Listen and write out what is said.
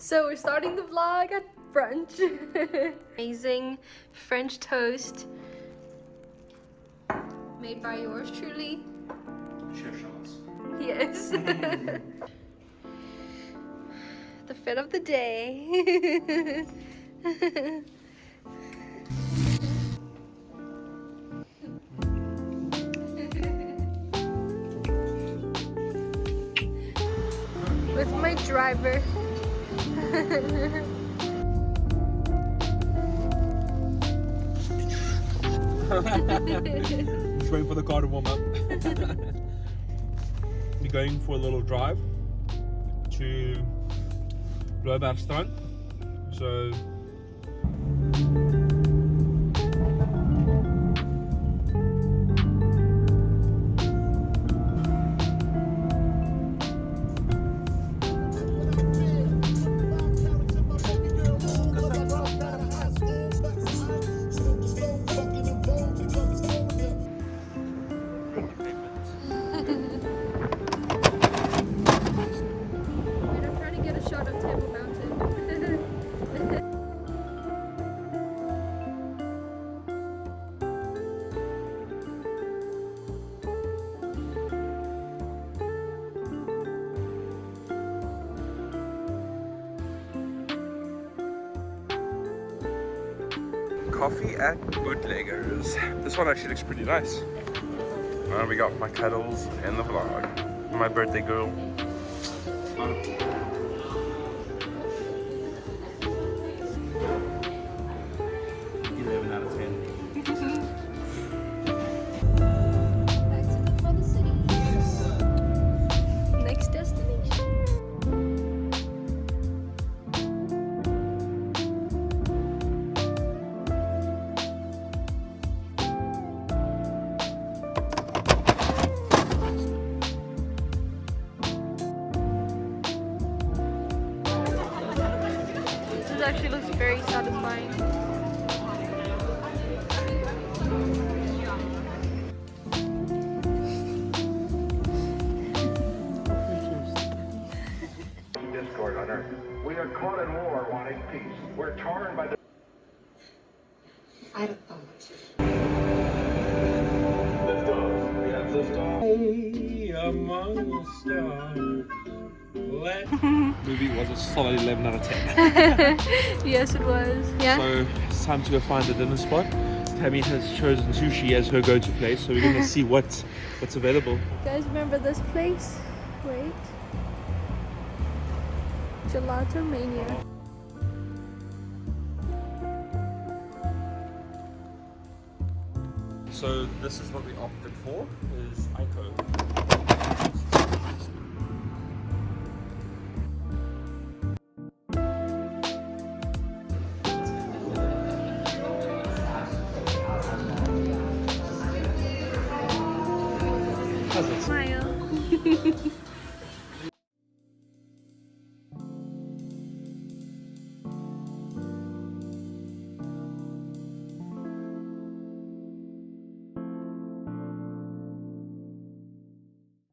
So we're starting the vlog at brunch. Amazing French toast made by yours truly. Chef Charles. Yes. The fit of the day. With my driver. Just waiting for the car to warm up. We're going for a little drive to Bloubergstrand. So coffee at Bootlegger's. This one actually looks pretty nice. We got my cuddles in the vlog. My birthday girl. 11 out of 10. Exit for the city. Next destination. This actually looks very satisfying. Discord on Earth. We are caught in war wanting peace. We're torn by the... I don't know. Liftoff. We have liftoff. Among the stars. Movie was a solid 11 out of 10. Yes, it was. Yeah. So it's time to go find a dinner spot. Tammy has chosen sushi as her go-to place, so we're gonna see what's available. You guys remember this place? Wait. Gelato Mania. So this is what we opted for, is Aiko. Smile.